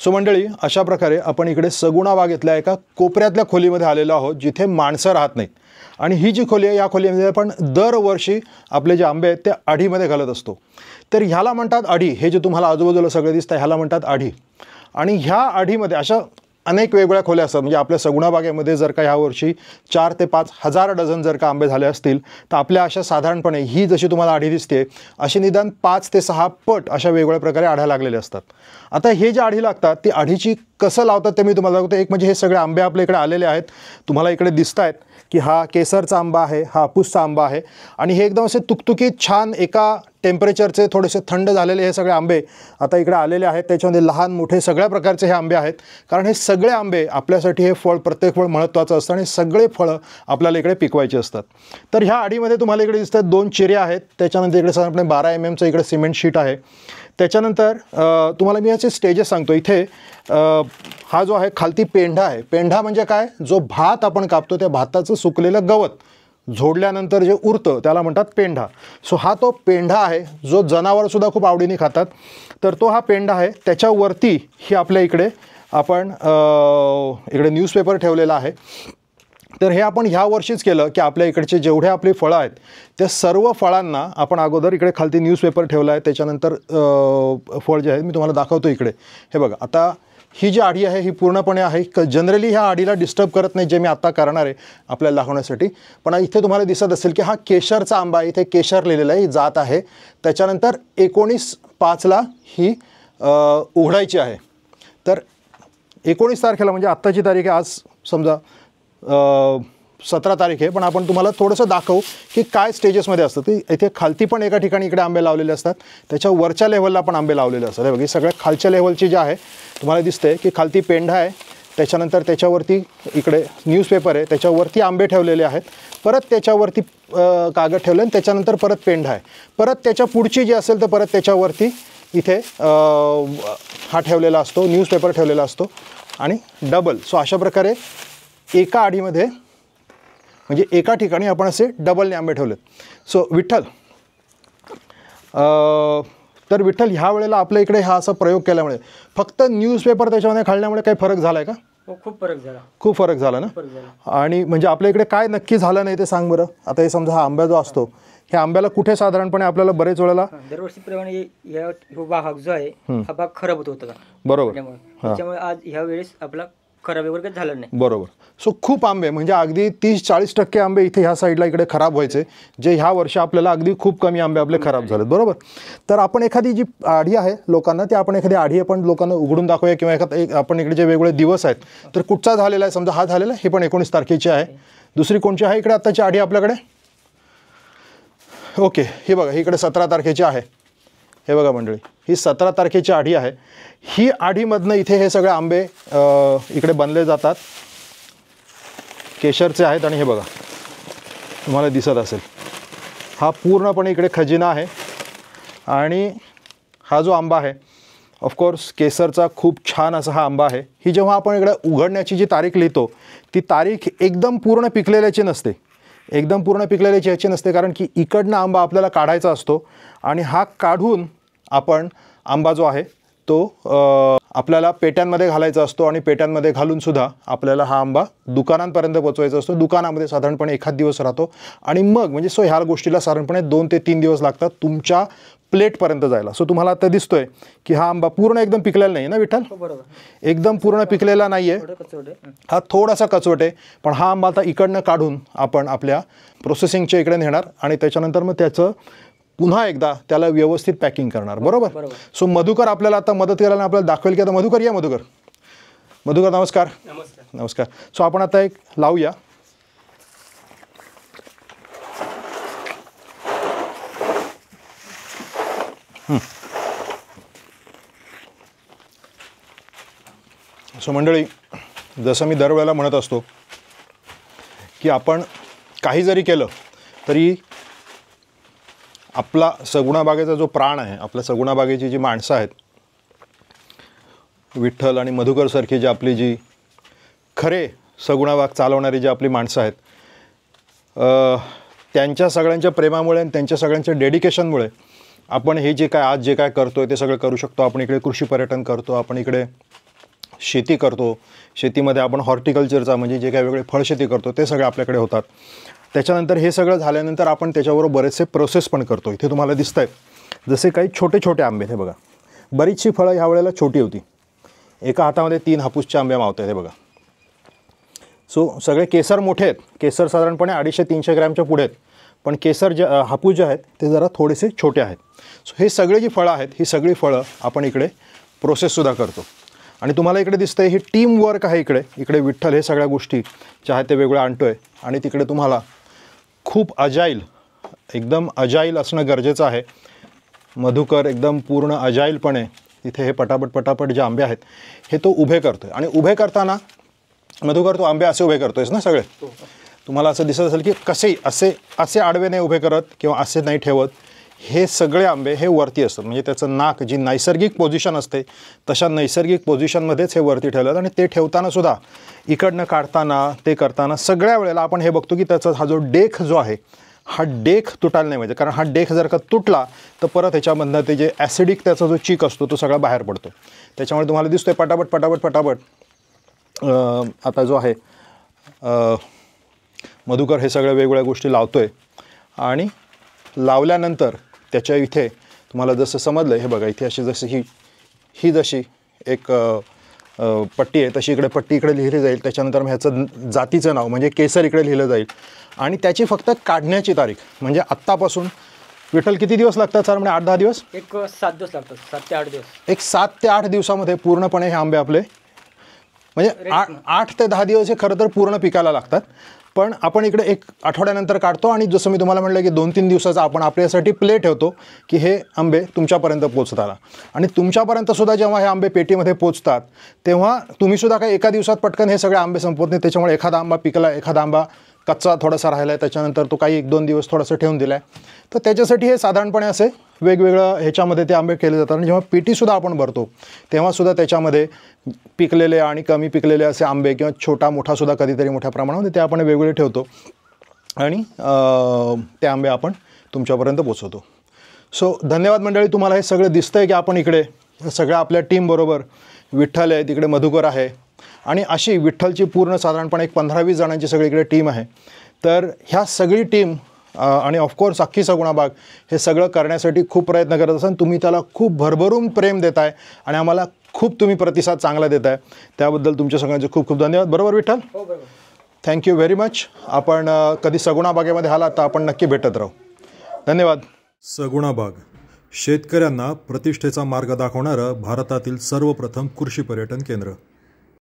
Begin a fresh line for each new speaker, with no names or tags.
So मंडळी, अशा प्रकारे आपण इकडे सगुणा बागेतल्या एका कोपऱ्यातल्या खोलीमध्ये आलेलो आहोत, जिथे माणसं राहत नाहीत. आणि ही जी खोली आहे, या खोलीमध्ये आपण दरवर्षी आपले जे आंबे आहेत ते आढीमध्ये घालत असतो. तर ह्याला म्हणतात आढी. हे जे तुम्हाला आजूबाजूला सगळे दिसतं ह्याला म्हणतात आढी. आणि ह्या आढीमध्ये अशा अनेक वेगवेगळ्या खोल्या असतात. म्हणजे आपल्या सगुणा बागेमध्ये जर का ह्या वर्षी 4 ते 5 हजार डझन जर का आंबे झाले असतील, तर आपल्या अशा साधारणपणे ही जशी तुम्हाला आढी दिसते अशी निदान 5 ते 6 पट अशा वेगवेगळ्या प्रकारे आढ्या लागलेल्या असतात. आता हे जे आढी लागतात ती आढीची कसं लावतात ते मी तुम्हाला सांगतो. एक म्हणजे हे सगळे आंबे आपल्या इकडे आलेले आहेत, तुम्हाला इकडे दिसत आहेत की हा केसरचा आंबा आहे, हा हापूसचा आंबा आहे. आणि हे एकदम असे तुकतुकीत छान एका टेम्परेचरचे थोडेसे थंड झालेले हे सगळे आंबे आता इकडे आलेले आहेत. त्याच्यामध्ये लहान मोठे सगळ्या प्रकारचे हे आंबे आहेत. कारण हे सगळे आंबे आपल्यासाठी हे फळ, प्रत्येक फळ महत्त्वाचं असतं आणि सगळे फळं आपल्याला इकडे पिकवायचे असतात. तर ह्या आढीमध्ये तुम्हाला इकडे दिसतात 2 चिऱ्या आहेत. त्याच्यानंतर इकडे साधारणपणे 12 mm इकडे सिमेंट शीट आहे. त्याच्यानंतर तुम्हाला मी याचे स्टेजेस सांगतो. इथे हा जो आहे खालती पेंढा आहे. पेंढा म्हणजे काय, जो भात आपण कापतो त्या भाताचं सुकलेलं गवत झोडल्यानंतर जे उरतं त्याला म्हणतात पेंढा. सो हा तो पेंढा आहे जो जनावरसुद्धा खूप आवडीने खातात. तर तो हा पेंढा आहे. त्याच्यावरती ही आपल्या इकडे आपण इकडे न्यूजपेपर ठेवलेला आहे. तर हे आपण ह्या वर्षीच केलं की आपल्या इकडचे जेवढे आपली फळं आहेत त्या सर्व फळांना आपण अगोदर इकडे खालती न्यूजपेपर ठेवला आहे. त्याच्यानंतर फळ जे आहे मी तुम्हाला दाखवतो इकडे. हे बघा, आता ही जी आढी आहे ही पूर्णपणे आहे. जनरली ह्या आढीला डिस्टर्ब करत नाही, जे मी आत्ता करणार आहे आपल्याला दाखवण्यासाठी. पण इथे तुम्हाला दिसत असेल की हा केशरचा आंबा आहे. इथे केशर लिहिलेलं आहे, ही जात आहे. त्याच्यानंतर 19/5 ही उघडायची आहे. तर 19 तारखेला म्हणजे आत्ताची तारीख आहे, आज समजा 17 तारीख आहे, पण आपण तुम्हाला थोडंसं दाखवू की काय स्टेजेसमध्ये असतं. ते इथे खालती पण एका ठिकाणी इकडे आंबे लावलेले असतात, त्याच्या वरच्या लेव्हलला पण आंबे लावलेले असतात. हे बघा, सगळ्या खालच्या लेव्हलची जे आहे तुम्हाला दिसते की खालती पेंढा आहे. त्याच्यानंतर त्याच्यावरती इकडे न्यूजपेपर आहे, त्याच्यावरती आंबे ठेवलेले आहेत. परत त्याच्यावरती कागद ठेवले आणि त्याच्यानंतर परत पेंढा आहे. परत त्याच्या पुढची जी असेल तर परत त्याच्यावरती इथे हा ठेवलेला असतो, न्यूजपेपर ठेवलेला असतो आणि डबल. सो अशा प्रकारे एका आढीमध्ये म्हणजे एका ठिकाणी आपण असे डबलने आंबे ठेवलेत. सो विठ्ठल, तर विठ्ठल, ह्या वेळेला आपल्या इकडे हा असा प्रयोग केल्यामुळे फक्त न्यूजपेपर त्याच्यामध्ये घालण्यामुळे काही फरक झाला आहे का?
खूप फरक झाला.
खूप फरक झाला ना. आणि म्हणजे आपल्या इकडे काय नक्की झालं नाही ते सांग बरं. आता हे समजा हा आंबा जो असतो, ह्या आंब्याला कुठे साधारणपणे आपल्याला बरेच वेळेला
दरवर्षीप्रमाणे हा भाग जो आहे हा भाग खराब होत होता.
बरोबर.
त्याच्यामुळे आज ह्या वेळेस आपला खराब वगैरे झालं नाही.
बरोबर. सो खूप आंबे म्हणजे अगदी 30-40% आंबे इथे ह्या साईडला इकडे खराब व्हायचे, जे ह्या वर्षी आपल्याला अगदी खूप कमी आंबे आपले खराब झालेत. बरोबर. तर आपण एखादी जी आढी आहे लोकांना, ती आपण एखादी आढी आपण लोकांना उघडून दाखवूया किंवा आपण इकडे जे वेगवेगळे दिवस आहेत तर कुठचा झालेला आहे. समजा हा झालेला आहे, हे पण 19 तारखेची आहे. दुसरी कोणची आहे इकडे आत्ताची आढी आपल्याकडे? ओके, हे बघा, ही इकडे 17 तारखेची आहे. हे बघा मंडळी, ही 17 तारखेची आढी आहे. ही आढीमधनं इथे हे सगळे आंबे इकडे बनले जातात. केशरचे आहेत. आणि हे बघा, तुम्हाला दिसत असेल हा पूर्णपणे इकडे खजिना आहे. आणि हा जो आंबा आहे ऑफकोर्स केसरचा खूप छान असा हा आंबा आहे. ही जेव्हा आपण इकडे उघडण्याची जी तारीख लिहितो ती तारीख एकदम पूर्ण पिकलेल्याची नसते. एकदम पूर्ण पिकलेल्याची ह्याची नसते, कारण की इकडनं आंबा आपल्याला काढायचा असतो आणि हा काढून आपण आंबा जो आहे तो आपल्याला पेट्यांमध्ये घालायचा असतो. आणि पेट्यांमध्ये घालूनसुद्धा आपल्याला हा आंबा दुकानांपर्यंत पोचवायचा असतो. दुकानामध्ये साधारणपणे एखाद दिवस राहतो आणि मग म्हणजे सो ह्या गोष्टीला साधारणपणे 2 ते 3 दिवस लागतात तुमच्या प्लेटपर्यंत जायला. सो तुम्हाला आता दिसतोय की हा आंबा पूर्ण एकदम पिकलेला नाही ना विठ्ठल? एकदम पूर्ण पिकलेला नाही आहे, हा थोडासा कचवट आहे. पण हा आंबा आता इकडनं काढून आपण आपल्या प्रोसेसिंगच्या इकडे नेणार आणि त्याच्यानंतर मग त्याचं पुन्हा एकदा त्याला व्यवस्थित पॅकिंग करणार. बरोबर. सो मधुकर आपल्याला आता मदत करायला आपल्याला दाखवेल की आता मधुकर या. मधुकर, नमस्कार. नमस्कार. सो आपण आता एक लावूया. सो मंडळी, जसं मी दरवेळेला म्हणत असतो की आपण काही जरी केलं तरी आपला सगुणा बागेचा जो प्राण आहे, आपल्या सगुणा बागेची जी माणसं आहेत, विठ्ठल आणि मधुकरसारखी जी आपली जी खरे सगुणा बाग चालवणारी जी आपली माणसं आहेत, त्यांच्या सगळ्यांच्या प्रेमामुळे आणि त्यांच्या सगळ्यांच्या डेडिकेशनमुळे आपण हे जे काय आज जे काय करतो आहे ते सगळं करू शकतो. आपण इकडे कृषी पर्यटन करतो, आपण इकडे शेती करतो, शेतीमध्ये आपण हॉर्टिकल्चरचा म्हणजे जे काही वेगळे फळशेती करतो ते सगळे आपल्याकडे होतात. त्याच्यानंतर हे सगळं झाल्यानंतर आपण त्याच्याबरोबर बरेचसे प्रोसेस पण करतो. इथे तुम्हाला दिसत आहेत जसे काही छोटे छोटे आंबे. हे बघा, बरीचशी फळं ह्या वेळेला छोटी होती. एका हातामध्ये 3 हापूसचे आंबे मावत आहेत. हे बघा. सो सगळे केसर मोठे आहेत. केसर साधारणपणे 250-300 ग्रॅमच्या पुढे आहेत, पण केसर जे हापूस जे आहेत ते जरा थोडेसे छोटे आहेत. सो हे सगळे जी फळं आहेत ही सगळी फळं आपण इकडे प्रोसेससुद्धा करतो. आणि तुम्हाला इकडे दिसतं आहे ही टीम वर्क आहे. इकडे विठ्ठल हे सगळ्या गोष्टी ज्या आहेत ते वेगळं आणतो आहे. आणि तिकडे तुम्हाला खूप एकदम अजाईल असणं गरजेचं आहे. मधुकर एकदम पूर्ण अजाईलपणे तिथे हे पटापट जे आंबे आहेत हे तो उभे करतो आहे. आणि उभे करताना मधुकर, तो आंबे असे उभे करतो आहेस ना सगळे. तुम्हाला असं दिसत असेल की कसे असे आडवे नाही उभे करत किंवा असे नाही ठेवत. हे सगळे आंबे हे वरती असतात. म्हणजे त्याचं नाक जी नैसर्गिक पोझिशन असते तशा नैसर्गिक पोझिशनमध्येच हे वरती ठेवलं. आणि ते ठेवताना सुद्धा इकडनं काढताना ते करताना सगळ्या वेळेला आपण हे बघतो की त्याचा हा जो डेख जो आहे हा डेख तुटायला नाही पाहिजे. कारण हा डेख जर का तुटला तर परत ह्याच्यामधनं ते जे ॲसिडिक त्याचा जो चीक असतो तो सगळा बाहेर पडतो. त्याच्यामुळे तुम्हाला दिसतोय पटापट आता जो आहे मधुकर हे सगळ्या वेगवेगळ्या गोष्टी लावतो आहे. आणि लावल्यानंतर त्याच्या इथे तुम्हाला जसं समजलं, हे बघा इथे अशी जशी ही जशी एक पट्टी आहे तशी इकडे पट्टी इकडे लिहिली जाईल. त्याच्यानंतर मग ह्याचं जातीचं नाव म्हणजे केसर इकडे लिहिलं जाईल. आणि त्याची फक्त काढण्याची तारीख म्हणजे आत्तापासून विठ्ठल किती दिवस लागतात सर? म्हणजे 8-10 दिवस?
एक 7 दिवस लागतात, 7 ते 8 दिवस.
एक 7 ते 8 दिवसामध्ये पूर्णपणे हे आंबे आपले म्हणजे 8 ते 10 दिवस हे खरं तर पूर्ण पिकायला लागतात. पण आपण इकडे एक आठवड्यानंतर काढतो. आणि जसं मी तुम्हाला म्हटलं की 2-3 दिवसाचा आपण आपल्यासाठी प्ले ठेवतो की हे आंबे तुमच्यापर्यंत पोचतात. आणि तुमच्यापर्यंतसुद्धा जेव्हा हे आंबे पेटीमध्ये पोचतात तेव्हा तुम्हीसुद्धा काही एका दिवसात पटकन हे सगळे आंबे संपवत नाही. त्याच्यामुळे एखादा आंबा पिकला, एखादा आंबा कच्चा थोडासा राहिला आहे, त्याच्यानंतर तो काही 1-2 दिवस थोडंसं ठेवून दिला आहे. तर त्याच्यासाठी हे साधारणपणे असे वेगवेगळं ह्याच्यामध्ये ते आंबे केले जातात. आणि जेव्हा पेटीसुद्धा आपण भरतो तेव्हासुद्धा त्याच्यामध्ये पिकलेले आणि कमी पिकलेले असे आंबे किंवा छोटा मोठासुद्धा कधीतरी मोठ्या प्रमाणामध्ये ते आपण वेगवेगळे ठेवतो आणि ते आंबे आपण तुमच्यापर्यंत पोचवतो. सो धन्यवाद मंडळी. तुम्हाला हे सगळं दिसतं आहे की आपण इकडे सगळ्या आपल्या टीमबरोबर विठ्ठल आहे, तिकडे मधुकर आहे आणि अशी विठ्ठलची पूर्ण साधारणपणे एक 15-20 जणांची सगळीकडे टीम आहे. तर ह्या सगळी टीम आणि ऑफकोर्स अख्खी सगुणा बाग हे सगळं करण्यासाठी खूप प्रयत्न करत असाल. तुम्ही त्याला खूप भरभरून प्रेम देताय आणि आम्हाला खूप तुम्ही प्रतिसाद चांगला देताय. त्याबद्दल तुमच्या सगळ्यांचे खूप खूप धन्यवाद. बरोबर विठ्ठल?
हो बरोबर.
Thank you very much. आपण कधी सगुणा बागेमध्ये आलात तर आपण नक्की भेटत राहू. धन्यवाद. सगुणा बाग शेतकऱ्यांना प्रतिष्ठेचा मार्ग दाखवणारं भारतातील सर्वप्रथम कृषी पर्यटन केंद्र.